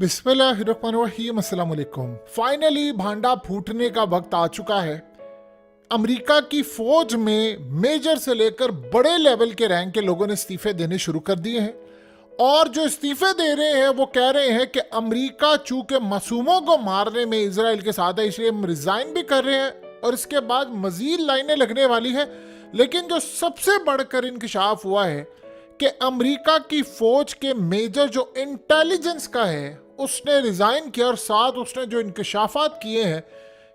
बिस्मिल्लाहिर्रहमानिर्रहीम, अस्सलाम वालेकुम। फाइनली भांडा फूटने का वक्त आ चुका है। अमेरिका की फौज में मेजर से लेकर बड़े लेवल के रैंक के लोगों ने इस्तीफे देने शुरू कर दिए हैं और जो इस्तीफे दे रहे हैं वो कह रहे हैं कि अमेरिका चूंकि मासूमों को मारने में इजराइल के साथ है इसलिए हम रिजाइन भी कर रहे हैं और इसके बाद मजीद लाइनें लगने वाली है। लेकिन जो सबसे बढ़कर इंकशाफ हुआ है कि अमेरिका की फौज के मेजर जो इंटेलिजेंस का है उसने रिजाइन किया और साथ उसने जो इंकशाफात किए हैं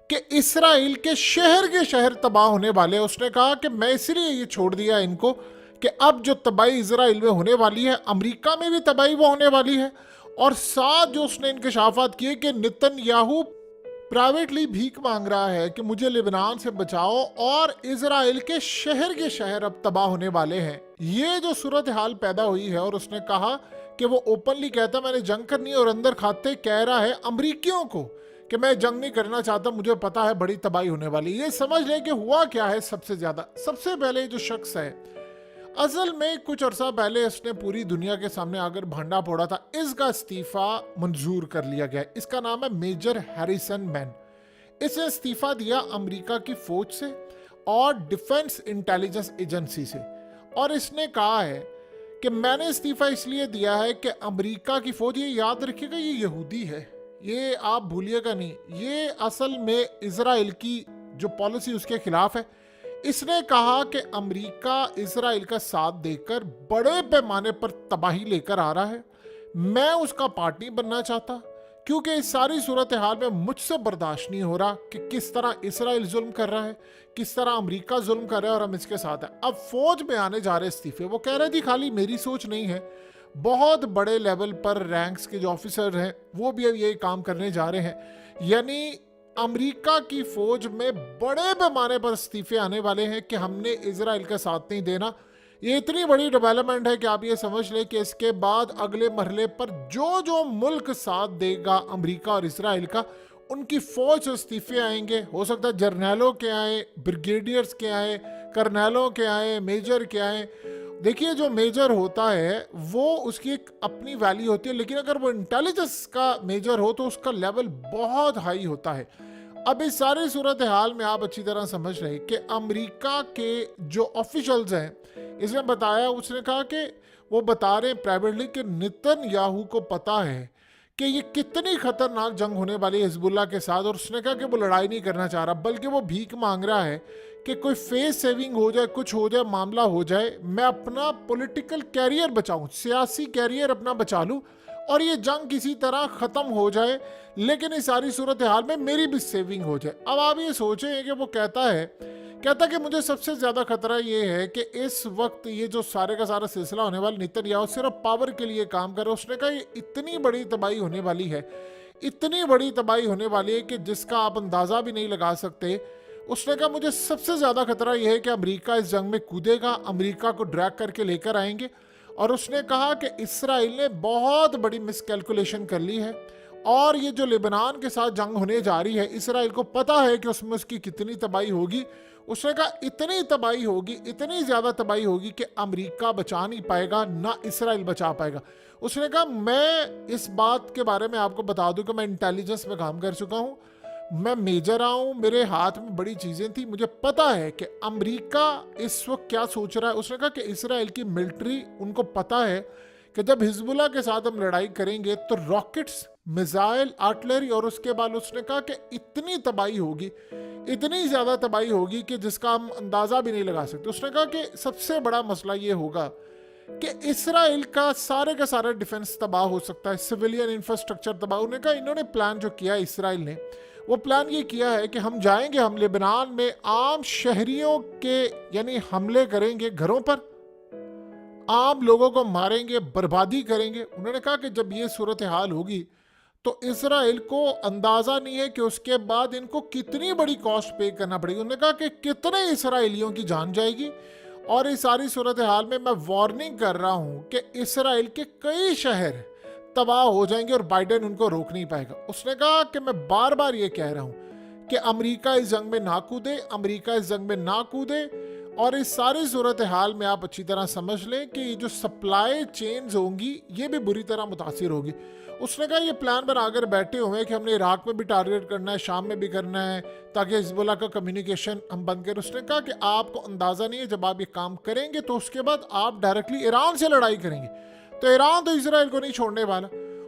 कि इसराइल के शहर तबाह होने वाले हैं। उसने कहा कि मैं इसलिए ये छोड़ दिया इनको कि अब जो तबाही इसराइल में होने वाली है अमेरिका में भी तबाही वो होने वाली है। और साथ जो उसने इंकशाफात किए कि नेतन्याहू प्राइवेटली भीख मांग रहा है कि मुझे लेबनान से बचाओ और इजराइल के शहर अब तबाह होने वाले हैं। ये जो सूरत हाल पैदा हुई है और उसने कहा कि वो ओपनली कहता मैंने जंग करनी है और अंदर खाते कह रहा है अमरीकियों को कि मैं जंग नहीं करना चाहता, मुझे पता है बड़ी तबाही होने वाली। ये समझ लें कि हुआ क्या है। सबसे पहले जो शख्स है असल में कुछ अरसा पहले इसने पूरी दुनिया के सामने आकर भांडा फोड़ा था, इसका इस्तीफा मंजूर कर लिया गया। इसका नाम है मेजर हैरिसन मैन। इसने इस्तीफा दिया अमेरिका की फौज से और डिफेंस इंटेलिजेंस एजेंसी से और इसने कहा है कि मैंने इस्तीफा इसलिए दिया है कि अमेरिका की फौज, ये याद रखिएगा ये यहूदी है, ये आप भूलिएगा नहीं, ये असल में इजराइल की जो पॉलिसी उसके खिलाफ है। इसने कहा कि अमेरिका इजराइल का साथ देकर बड़े पैमाने पर तबाही लेकर आ रहा है, मैं उसका पार्ट नहीं बनना चाहता क्योंकि इस सारी सूरत हाल में मुझसे बर्दाश्त नहीं हो रहा कि किस तरह इसराइल जुल्म कर रहा है, किस तरह अमेरिका जुल्म कर रहा है और हम इसके साथ हैं। अब फौज में आने जा रहे इस्तीफे, वो कह रहे थी खाली मेरी सोच नहीं है, बहुत बड़े लेवल पर रैंक्स के जो ऑफिसर हैं वो भी अब यही काम करने जा रहे हैं। यानी अमेरिका की फौज में बड़े पैमाने पर इस्तीफे आने वाले हैं कि हमने इजराइल का साथ नहीं देना। ये इतनी बड़ी डेवलपमेंट है कि आप ये समझ लें कि इसके बाद अगले मरहले पर जो जो मुल्क साथ देगा अमेरिका और इजराइल का, उनकी फौज से इस्तीफे आएंगे। हो सकता है जर्नैलों के आए, ब्रिगेडियर्स के आए, कर्नैलों के आए, मेजर के आए। देखिए जो मेजर होता है वो उसकी एक अपनी वैल्यू होती है, लेकिन अगर वो इंटेलिजेंस का मेजर हो तो उसका लेवल बहुत हाई होता है। अब इस सारी सूरत हाल में आप अच्छी तरह समझ रहे कि अमेरिका के जो ऑफिशियल्स हैं इसने बताया, उसने कहा कि वो बता रहे हैं प्राइवेटली कि नेतन्याहू को पता है कि ये कितनी खतरनाक जंग होने वाली है हिजबुल्लाह के साथ, और उसने कहा कि वो लड़ाई नहीं करना चाह रहा बल्कि वो भीख मांग रहा है कि कोई फेस सेविंग हो जाए, कुछ हो जाए, मामला हो जाए, मैं अपना पॉलिटिकल कैरियर बचाऊं, सियासी कैरियर अपना बचा लूं और ये जंग किसी तरह ख़त्म हो जाए, लेकिन इस सारी सूरत हाल में मेरी भी सेविंग हो जाए। अब आप ये सोचें कि वो कहता कि मुझे सबसे ज़्यादा खतरा ये है कि इस वक्त ये जो सारे का सारा सिलसिला होने वाला, नेतन्याहू सिर्फ पावर के लिए काम कर रहा है। उसने कहा ये इतनी बड़ी तबाही होने वाली है, इतनी बड़ी तबाही होने वाली है कि जिसका आप अंदाज़ा भी नहीं लगा सकते। उसने कहा मुझे सबसे ज़्यादा खतरा यह है कि अमेरिका इस जंग में कूदेगा, अमेरिका को ड्रैग करके लेकर आएंगे। और उसने कहा कि इसराइल ने बहुत बड़ी मिसकैलकुलेशन कर ली है और ये जो लेबनान के साथ जंग होने जा रही है, इसराइल को पता है कि उसमें उसकी कितनी तबाही होगी। उसने कहा इतनी तबाही होगी, इतनी ज़्यादा तबाही होगी कि अमेरिका बचा नहीं पाएगा, ना इसराइल बचा पाएगा। उसने कहा मैं इस बात के बारे में आपको बता दूं कि मैं इंटेलिजेंस में काम कर चुका हूँ, मैं मेजर आऊँ, मेरे हाथ में बड़ी चीज़ें थी, मुझे पता है कि अमेरिका इस वक्त क्या सोच रहा है। उसने कहा कि इसराइल की मिलिट्री, उनको पता है कि जब हिजबुल्लाह के साथ हम लड़ाई करेंगे तो रॉकेट्स, मिसाइल, आर्टिलरी, और उसके बाद उसने कहा कि इतनी तबाही होगी, इतनी ज़्यादा तबाही होगी कि जिसका हम अंदाज़ा भी नहीं लगा सकते। उसने कहा कि सबसे बड़ा मसला ये होगा कि इसराइल का सारा डिफेंस तबाह हो सकता है, सिविलियन इंफ्रास्ट्रक्चर तबाह। उन्होंने कहा इन्होंने प्लान जो किया इसराइल ने, वो प्लान ये किया है कि हम जाएंगे, हम लेबनान में आम शहरियों के यानी हमले करेंगे, घरों पर आम लोगों को मारेंगे, बर्बादी करेंगे। उन्होंने कहा कि जब ये सूरत हाल होगी तो इसराइल को अंदाज़ा नहीं है कि उसके बाद इनको कितनी बड़ी कॉस्ट पे करना पड़ेगी। उन्होंने कहा कि कितने इसराइलियों की जान जाएगी। और इस सारी सूरत हाल में मैं वार्निंग कर रहा हूं कि इसराइल के कई शहर तबाह हो जाएंगे और बाइडेन उनको रोक नहीं पाएगा। उसने कहा कि मैं बार बार ये कह रहा हूं कि अमेरिका इस जंग में ना कूदे, अमेरिका इस जंग में ना कूदे और इस सारी सूरत हाल में आप अच्छी तरह समझ लें कि ये जो सप्लाई चेन्स होंगी ये भी बुरी तरह मुतासिर होगी। उसने कहा ये प्लान बनाकर बैठे हुए हैं कि हमने इराक में भी टारगेट करना है, शाम में भी करना है, ताकि हिजबुल्लाह का कम्युनिकेशन हम बंद करें। उसने कहा कि आपको अंदाज़ा नहीं है, जब आप ये काम करेंगे तो उसके बाद आप डायरेक्टली ईरान से लड़ाई करेंगे, तो ईरान तो इसराइल को नहीं छोड़ने वाला।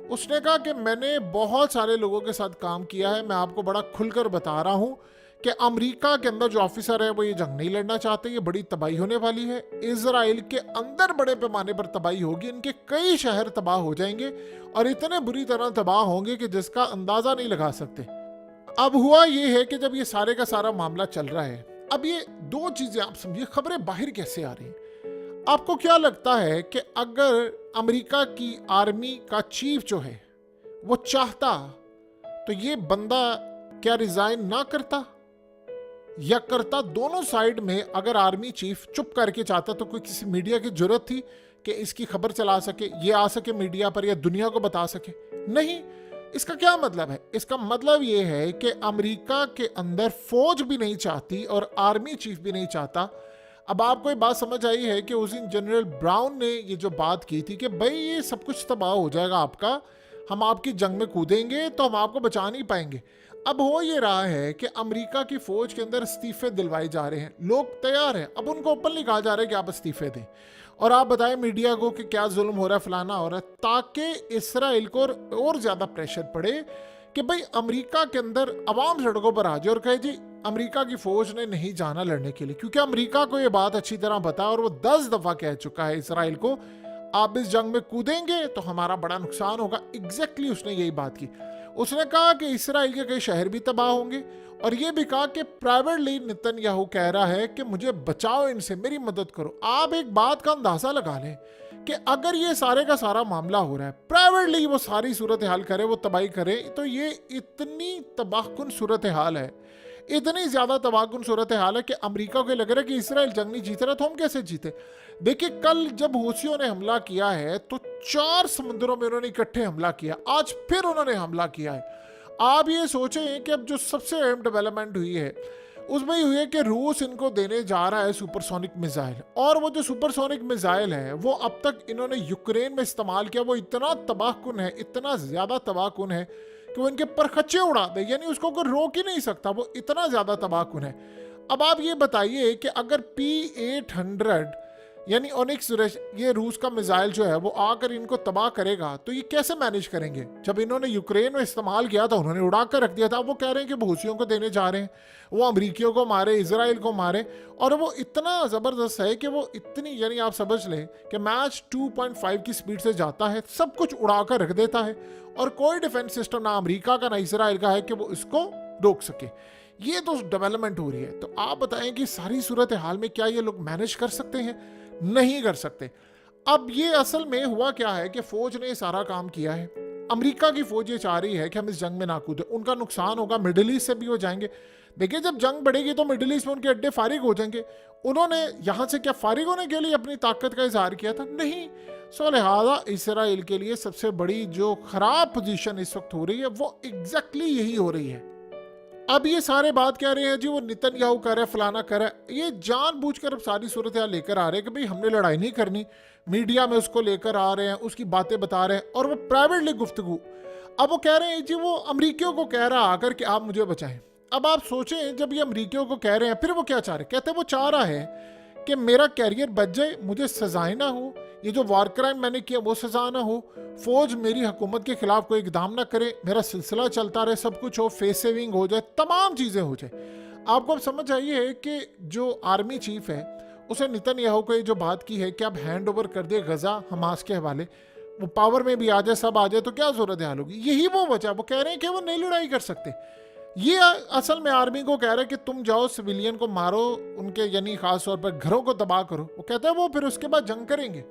उसने कहा कि मैंने बहुत सारे लोगों के साथ काम किया है, मैं आपको बड़ा खुलकर बता रहा हूँ कि अमेरिका के अंदर जो ऑफिसर है वो ये जंग नहीं लड़ना चाहते, ये बड़ी तबाही होने वाली है। इजराइल के अंदर बड़े पैमाने पर तबाही होगी, इनके कई शहर तबाह हो जाएंगे और इतने बुरी तरह तबाह होंगे कि जिसका अंदाजा नहीं लगा सकते। अब हुआ ये है कि जब ये सारे का सारा मामला चल रहा है, अब ये दो चीजें आप समझिए, खबरें बाहर कैसे आ रही हैं। आपको क्या लगता है कि अगर अमेरिका की आर्मी का चीफ जो है वो चाहता तो ये बंदा क्या रिजाइन ना करता या करता? दोनों साइड में अगर आर्मी चीफ चुप करके चाहता तो कोई किसी मीडिया की जरूरत थी कि इसकी खबर चला सके, ये आ सके मीडिया पर या दुनिया को बता सके? नहीं। इसका क्या मतलब है? इसका मतलब ये है कि अमेरिका के अंदर फौज भी नहीं चाहती और आर्मी चीफ भी नहीं चाहता। अब आपको ये बात समझ आई है कि उस दिन जनरल ब्राउन ने ये जो बात की थी कि भाई ये सब कुछ तबाह हो जाएगा आपका, हम आपकी जंग में कूदेंगे तो हम आपको बचा नहीं पाएंगे। अब हो ये रहा है कि अमेरिका की फौज के अंदर इस्तीफे दिलवाए जा रहे हैं, लोग तैयार हैं, अब उनको ओपनली कहा जा रहा है कि आप इस्तीफे दें और आप बताएं मीडिया को कि क्या जुल्म हो रहा है, फलाना हो रहा है, ताकि इसराइल को और ज्यादा प्रेशर पड़े कि भाई अमेरिका के अंदर अवाम सड़कों पर आ जाए और कहे जी अमेरिका की फौज ने नहीं जाना लड़ने के लिए, क्योंकि अमेरिका को ये बात अच्छी तरह पता है और वो 10 दफा कह चुका है इसराइल को, आप इस जंग में कूदेंगे तो हमारा बड़ा नुकसान होगा। एग्जैक्टली उसने यही बात की। उसने कहा कि इसराइल के कई शहर भी तबाह होंगे और ये भी कहा कि प्राइवेटली नेतन्याहू कह रहा है कि मुझे बचाओ, इनसे मेरी मदद करो। आप एक बात का अंदाजा लगा लें कि अगर ये सारे का सारा मामला हो रहा है, प्राइवेटली वो सारी सूरत हाल करे, वो तबाही करे, तो ये इतनी तबाहकुन सूरत हाल है, इतनी ज्यादा तबाहकुन सूरत हाल है कि अमेरिका को लग रहा है कि इसराइल जंग नहीं जीत रहा तो हम कैसे जीते। देखिए कल जब हूथियों ने हमला किया है तो 4 समुद्रों में उन्होंने इकट्ठे हमला किया, आज फिर उन्होंने हमला किया है। आप ये सोचें कि अब जो सबसे अहम डेवलपमेंट हुई है उसमें हुई है कि रूस इनको देने जा रहा है सुपरसोनिक मिसाइल, और वो जो सुपरसोनिक मिसाइल है वो अब तक इन्होंने यूक्रेन में इस्तेमाल किया, वो इतना तबाहकुन है, इतना ज्यादा तबाहकुन है कि वो इनके परखच्चे उड़ा दे, यानी उसको कोई रोक ही नहीं सकता, वो इतना ज्यादा तबाहकुन है। अब आप ये बताइए कि अगर P-800 यानी ओनिक्स ये रूस का मिसाइल जो है वो आकर इनको तबाह करेगा तो ये कैसे मैनेज करेंगे? जब इन्होंने यूक्रेन में इस्तेमाल किया था उन्होंने उड़ा कर रख दिया था, वो कह रहे हैं कि भूसियों को देने जा रहे हैं, वो अमरीकियों को मारे, इसराइल को मारे, और वो इतना ज़बरदस्त है कि वो इतनी, यानी आप समझ लें कि मैच 2.5 की स्पीड से जाता है, सब कुछ उड़ा कर रख देता है और कोई डिफेंस सिस्टम ना अमरीका का ना इसराइल का है कि वो इसको रोक सके। ये तो डेवलपमेंट हो रही है। तो आप बताएं कि सारी सूरत हाल में क्या ये लोग मैनेज कर सकते हैं? नहीं कर सकते। अब ये असल में हुआ क्या है कि फौज ने सारा काम किया है, अमेरिका की फौज ये चाह रही है कि हम इस जंग में ना कूदें, उनका नुकसान होगा, मिडिल ईस्ट से भी हो जाएंगे। देखिए जब जंग बढ़ेगी तो मिडिल ईस्ट में उनके अड्डे फारिग हो जाएंगे। उन्होंने यहां से क्या फारिग होने के लिए अपनी ताकत का इजहार किया था? नहीं। सो लिहाजा इसराइल के लिए सबसे बड़ी जो खराब पोजीशन इस वक्त हो रही है वो एग्जैक्टली यही हो रही है। अब ये सारे बात कह रहे हैं जी वो नेतन्याहू कर रहा है, फलाना कर रहा है, ये जानबूझकर अब सारी सूरत हाल लेकर आ रहे हैं कि भाई हमने लड़ाई नहीं करनी, मीडिया में उसको लेकर आ रहे हैं, उसकी बातें बता रहे हैं और वो प्राइवेटली गुफ्तगू। अब वो कह रहे हैं जी वो अमरीकियों को कह रहा आकर कि आप मुझे बचाएं। अब आप सोचें जब ये अमरीकियों को कह रहे हैं फिर वो क्या चाह रहे हैं? कहते हैं वो चाह रहा है कि मेरा कैरियर बच जाए, मुझे सजाएं ना हो, ये जो वार क्राइम मैंने किया वो सजा ना हो, फौज मेरी हुकूमत के खिलाफ कोई इकदाम ना करे, मेरा सिलसिला चलता रहे, सब कुछ हो, फेस सेविंग हो जाए, तमाम चीज़ें हो जाए। आपको अब समझ आई है कि जो आर्मी चीफ है उसे नेतन्याहू को ये जो बात की है कि अब हैंड ओवर कर दे गजा हमास के हवाले, वो पावर में भी आ जाए, सब आ जाए तो क्या जरूरत हाल होगी। यही वो वजह, वो कह रहे हैं कि वो नहीं लड़ाई कर सकते। ये असल में आर्मी को कह रहे हैं कि तुम जाओ सिविलियन को मारो, उनके यानी खास तौर पर घरों को तबाह करो। वो कहते हैं वो फिर उसके बाद जंग करेंगे।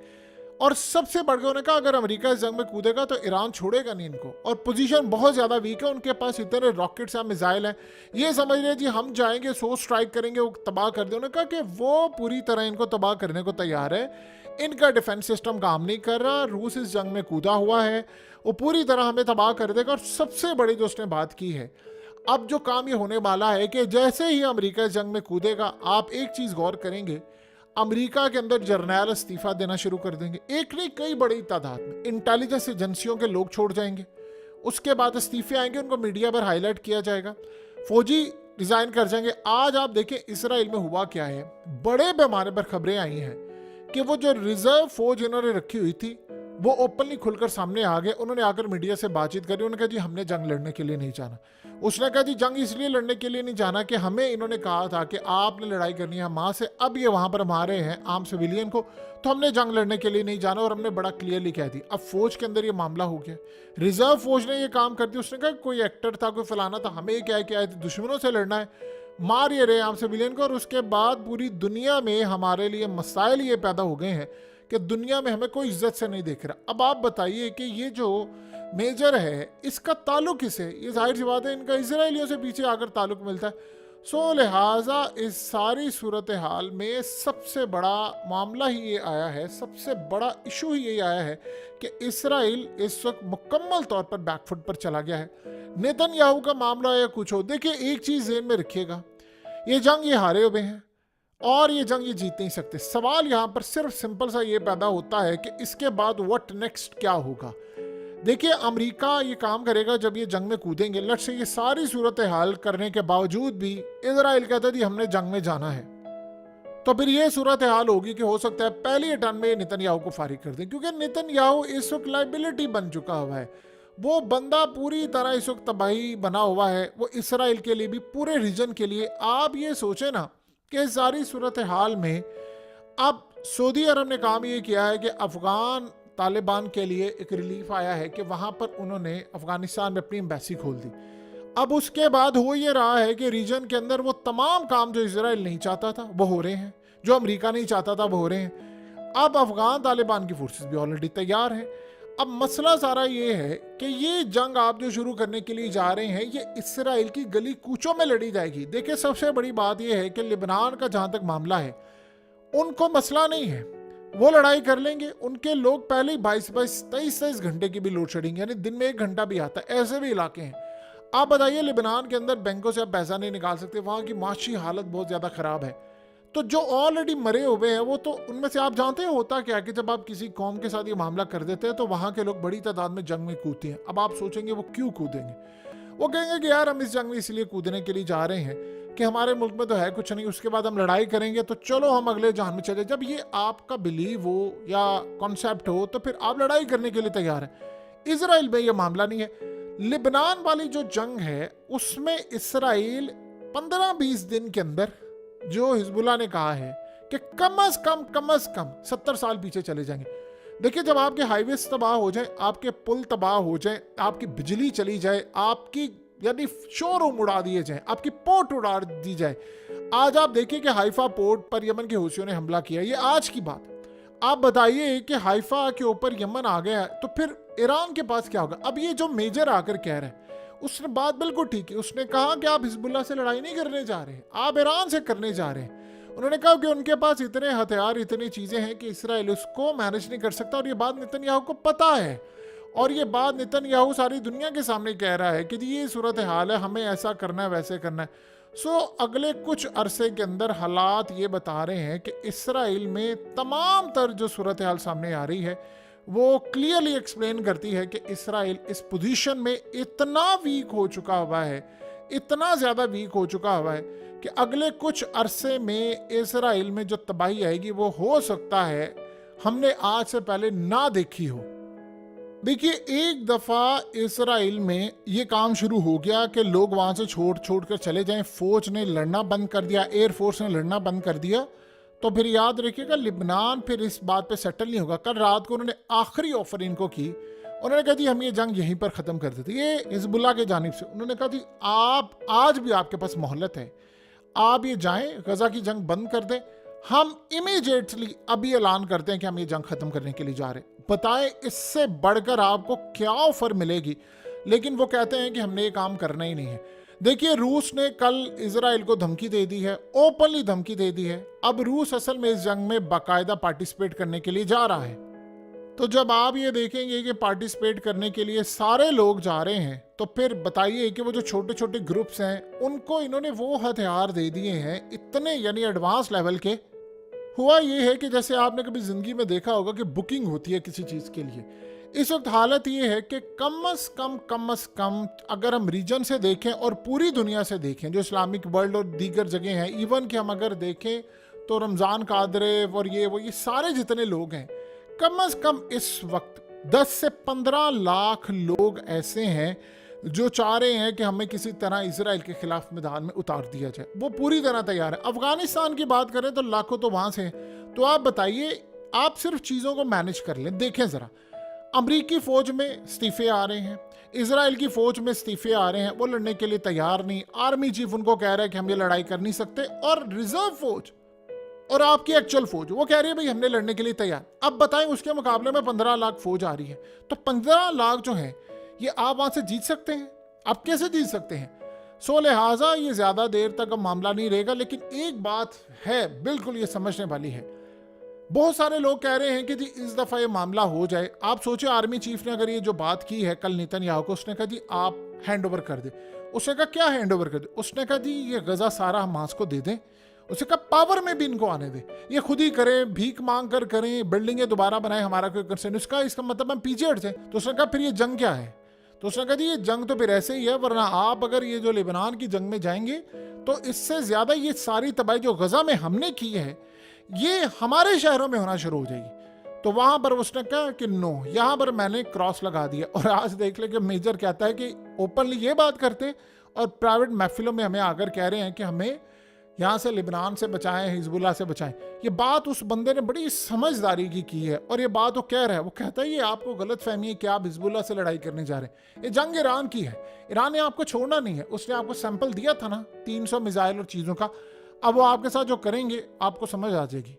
और सबसे बढ़ के उन्होंने कहा अगर अमेरिका इस जंग में कूदेगा तो ईरान छोड़ेगा नहीं इनको, और पोजीशन बहुत ज़्यादा वीक है, उनके पास इतने रॉकेट्स या मिसाइल हैं, ये समझ रहे जी हम जाएंगे 100 स्ट्राइक करेंगे वो तबाह कर दे। उन्होंने कहा कि वो पूरी तरह इनको तबाह करने को तैयार है, इनका डिफेंस सिस्टम काम नहीं कर रहा, रूस इस जंग में कूदा हुआ है, वो पूरी तरह हमें तबाह कर देगा। और सबसे बड़ी जो उसने बात की है, अब जो काम ये होने वाला है कि जैसे ही अमेरिका इस जंग में कूदेगा, आप एक चीज गौर करेंगे, अमेरिका के अंदर जर्नैल इस्तीफा देना शुरू कर देंगे। एक नहीं, कई बड़ी तादाद में इंटेलिजेंस एजेंसियों के लोग छोड़ जाएंगे। उसके बाद इस्तीफे आएंगे, उनको मीडिया पर हाईलाइट किया जाएगा, फौजी रिजाइन कर जाएंगे। आज आप देखें इसराइल में हुआ क्या है, बड़े पैमाने पर खबरें आई हैं कि वो जो रिजर्व फौज इन्होंने रखी हुई थी वो ओपनली खुलकर सामने आ गए। उन्होंने आकर मीडिया से बातचीत करी, उन्होंने कहा जी हमने जंग लड़ने के लिए नहीं जाना। उसने कहा जी जंग इसलिए लड़ने के लिए नहीं जाना कि हमें इन्होंने कहा था कि आपने लड़ाई करनी है हमास से, अब ये वहां पर मारे हैं आम सिविलियन को, तो हमने जंग लड़ने के लिए नहीं जाना, और हमने बड़ा क्लियरली कह दी। अब फौज के अंदर ये मामला हो गया, रिजर्व फौज ने ये काम कर दिया। उसने कहा कोई एक्टर था, कोई फलाना था, हमें क्या क्या है, दुश्मनों से लड़ना है, मार ये रहे आम सिविलियन को। और उसके बाद पूरी दुनिया में हमारे लिए मसाइल ये पैदा हो गए हैं कि दुनिया में हमें कोई इज्जत से नहीं देख रहा। अब आप बताइए कि ये जो मेजर है इसका ताल्लुक किसे, ये जाहिर सी बात है इनका इसराइलियों से पीछे आकर ताल्लुक मिलता है। सो लिहाजा इस सारी सूरत हाल में सबसे बड़ा मामला ही ये आया है, सबसे बड़ा इशू ही ये आया है कि इसराइल इस वक्त मुकम्मल तौर पर बैकफुट पर चला गया है। नेतन्याहू का मामला या कुछ हो, देखिए एक चीज़ ज़हन में रखिएगा, ये जंग ये हारे हुए हैं और ये जंग ये जीत नहीं सकते। सवाल यहाँ पर सिर्फ सिंपल सा ये पैदा होता है कि इसके बाद व्हाट नेक्स्ट क्या होगा। देखिए अमेरिका ये काम करेगा जब ये जंग में कूदेंगे, लट से ये सारी सूरत हाल करने के बावजूद भी इजराइल कहता है जी हमने जंग में जाना है, तो फिर ये सूरत हाल होगी कि हो सकता है पहली अटैम्प्ट में नेतन्याहू को फारिग कर दें, क्योंकि नेतन्याहू इस वक्त लाइबिलिटी बन चुका हुआ है। वो बंदा पूरी तरह इस वक्त तबाही बना हुआ है, वो इसराइल के लिए भी, पूरे रीजन के लिए। आप ये सोचें ना कि इस सारी सूरत हाल में अब सऊदी अरब ने काम ये किया है कि अफगान तालिबान के लिए एक रिलीफ आया है कि वहाँ पर उन्होंने अफगानिस्तान में अपनी एम्बेसी खोल दी। अब उसके बाद हो ये रहा है कि रीजन के अंदर वो तमाम काम जो इजराइल नहीं चाहता था वो हो रहे हैं, जो अमेरिका नहीं चाहता था वो हो रहे हैं। अब अफगान तालिबान की फोर्सेस भी ऑलरेडी तैयार हैं। अब मसला सारा ये है कि ये जंग आप जो शुरू करने के लिए जा रहे हैं ये इसराइल की गली कूचों में लड़ी जाएगी। देखिए सबसे बड़ी बात ये है कि लिबनान का जहाँ तक मामला है उनको मसला नहीं है, वो लड़ाई कर लेंगे। उनके लोग पहले ही 22-23 घंटे की भी लोड शेडिंग, यानी दिन में 1 घंटा भी आता है, ऐसे भी इलाके हैं। आप बताइए लिबनान के अंदर बैंकों से आप पैसा नहीं निकाल सकते, वहाँ की माशी हालत बहुत ज़्यादा ख़राब है। तो जो ऑलरेडी मरे हुए हैं वो तो उनमें से आप जानते हैं होता क्या कि जब आप किसी कौम के साथ ये मामला कर देते हैं तो वहाँ के लोग बड़ी तादाद में जंग में कूदते हैं। अब आप सोचेंगे वो क्यों कूदेंगे, वो कहेंगे कि यार हम इस जंग में इसलिए कूदने के लिए जा रहे हैं कि हमारे मुल्क में तो है कुछ नहीं, उसके बाद हम लड़ाई करेंगे तो चलो हम अगले जहान में चले। जब ये आपका बिलीव हो या कॉन्सेप्ट हो तो फिर आप लड़ाई करने के लिए तैयार हैं। इसराइल में ये मामला नहीं है। लिबनान वाली जो जंग है उसमें इसराइल 15-20 दिन के अंदर, जो हिजबुल्लाह ने कहा है कि कम अज कम 70 साल पीछे चले जाएंगे। देखिए जब आपके हाईवेज तबाह हो जाए, आपके पुल तबाह हो जाए, आपकी बिजली चली जाए, आपकी यानी शोरूम उड़ा दिए जाए, आपकी पोर्ट उड़ा दी जाए। आज आप देखिए कि हाइफा पोर्ट पर यमन के हूसियों ने हमला किया, ये आज की बात। आप बताइए कि हाइफा के ऊपर यमन आ गया तो फिर ईरान के पास क्या होगा। अब ये जो मेजर आकर कह रहा है उसने बात बिल्कुल ठीक है, उसने कहा कि आप हिजबुल्लाह से लड़ाई नहीं करने जा रहे हैं, आप ईरान से करने जा रहे हैं। उन्होंने कहा कि उनके पास इतने हथियार, इतनी चीज़ें हैं कि इसराइल उसको मैनेज नहीं कर सकता, और ये बात नेतन्याहू को पता है। और ये बात नेतन्याहू सारी दुनिया के सामने कह रहा है कि ये सूरत हाल है, हमें ऐसा करना है, वैसे करना है। सो अगले कुछ अरसे के अंदर हालात ये बता रहे हैं कि इसराइल में तमाम तर जो सूरत हाल सामने आ रही है वो क्लियरली एक्सप्लेन करती है कि इसराइल इस पोजीशन में इतना वीक हो चुका हुआ है, इतना ज़्यादा वीक हो चुका हुआ है कि अगले कुछ अरसे में इसराइल में जो तबाही आएगी वो हो सकता है हमने आज से पहले ना देखी हो। देखिए एक दफ़ा इसराइल में ये काम शुरू हो गया कि लोग वहाँ से छोड़ कर चले जाएं, फौज ने लड़ना बंद कर दिया, एयरफोर्स ने लड़ना बंद कर दिया, तो फिर याद रखिएगा लिबनान फिर इस बात पे सेटल नहीं होगा। कल रात को उन्होंने आखिरी ऑफर इनको की, उन्होंने कहा जी हम ये जंग यहीं पर ख़त्म कर देते, ये हिजबुल्लाह के जानिब से। उन्होंने कहा जी आप आज भी आपके पास मोहलत है, आप ये जाएं गजा की जंग बंद कर दें, हम इमीडिएटली अभी ऐलान करते हैं कि हम ये जंग ख़त्म करने के लिए जा रहे हैं। बताएं इससे बढ़कर आपको क्या ऑफर मिलेगी। लेकिन वो कहते हैं कि हमने ये काम करना ही नहीं है। देखिए रूस ने कल इजराइल को धमकी दे दी है, ओपनली धमकी दे दी है। अब रूस असल में इस जंग में बाकायदा पार्टिसिपेट करने के लिए जा रहा है। तो जब आप ये देखेंगे कि पार्टिसिपेट करने के लिए सारे लोग जा रहे हैं, तो फिर बताइए कि वो जो छोटे छोटे ग्रुप्स हैं उनको इन्होंने वो हथियार दे दिए हैं इतने यानी एडवांस लेवल के। हुआ ये है कि जैसे आपने कभी जिंदगी में देखा होगा कि बुकिंग होती है किसी चीज के लिए, इस वक्त हालत ये है कि कम से कम अगर हम रीजन से देखें और पूरी दुनिया से देखें, जो इस्लामिक वर्ल्ड और दीगर जगह हैं, इवन कि हम अगर देखें तो रमज़ान कादरे और ये सारे जितने लोग हैं, कम से कम इस वक्त 10 से 15 लाख लोग ऐसे हैं जो चाह रहे हैं कि हमें किसी तरह इजराइल के खिलाफ मैदान में उतार दिया जाए। वो पूरी तरह तैयार है। अफगानिस्तान की बात करें तो लाखों तो वहां से हैं। तो आप बताइए, आप सिर्फ चीज़ों को मैनेज कर लें। देखें ज़रा, अमरीकी फ़ौज में इस्तीफे आ रहे हैं, इजराइल की फ़ौज में इस्तीफे आ रहे हैं, वो लड़ने के लिए तैयार नहीं। आर्मी चीफ उनको कह रहा है कि हम ये लड़ाई कर नहीं सकते, और रिजर्व फौज और आपकी एक्चुअल फौज वो कह रही है भाई हमने लड़ने के लिए तैयार। अब बताएं, उसके मुकाबले में 15 लाख फौज आ रही है, तो 15 लाख जो है ये आप वहां से जीत सकते हैं? आप कैसे जीत सकते हैं? सो लिहाजा ये ज्यादा देर तक अब मामला नहीं रहेगा। लेकिन एक बात है बिल्कुल ये समझने वाली है, बहुत सारे लोग कह रहे हैं कि जी इस दफा ये मामला हो जाए। आप सोचिए, आर्मी चीफ ने अगर ये जो बात की है कल नेतन्याहू को, उसने कहा जी आप हैंड ओवर कर दे। उसने कहा क्या हैंड ओवर कर दे? उसने कहा जी ये गजा सारा हमास को दे दें। उसने कहा पावर में भी इनको आने दे, ये खुद ही करें, भीख मांग कर करें, बिल्डिंगें दोबारा बनाए, हमारा कोई कंसर्न। इसका मतलब हम पीछे हट जाए। तो उसने कहा फिर ये जंग क्या है? तो उसने कहा जी ये जंग तो फिर ऐसे ही है, वरना आप अगर ये जो लेबनान की जंग में जाएंगे तो इससे ज्यादा ये सारी तबाही जो गजा में हमने की है ये हमारे शहरों में होना शुरू हो जाएगी। तो वहां पर उसने कहा कि नो, यहां पर मैंने क्रॉस लगा दिया। और आज देख ले कि मेजर कहता है कि ओपनली ये बात करते और प्राइवेट महफिलों में हमें आकर कह रहे हैं कि हमें यहाँ से लिबनान से बचाएं, हिजबुल्लाह से बचाएं। ये बात उस बंदे ने बड़ी समझदारी की है, और ये बात वो कह रहा है, वो कहता है ये आपको गलत फहमी है कि आप हिजबुल्लाह से लड़ाई करने जा रहे हैं। ये जंग ईरान की है, ईरान ने आपको छोड़ना नहीं है। उसने आपको सैंपल दिया था ना 300 मिसाइल और चीज़ों का, अब वो आपके साथ जो करेंगे आपको समझ आ जाएगी।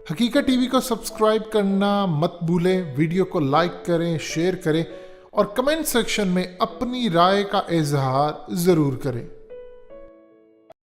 हकीकत टीवी को सब्सक्राइब करना मत भूलें, वीडियो को लाइक करें, शेयर करें और कमेंट सेक्शन में अपनी राय का इजहार ज़रूर करें।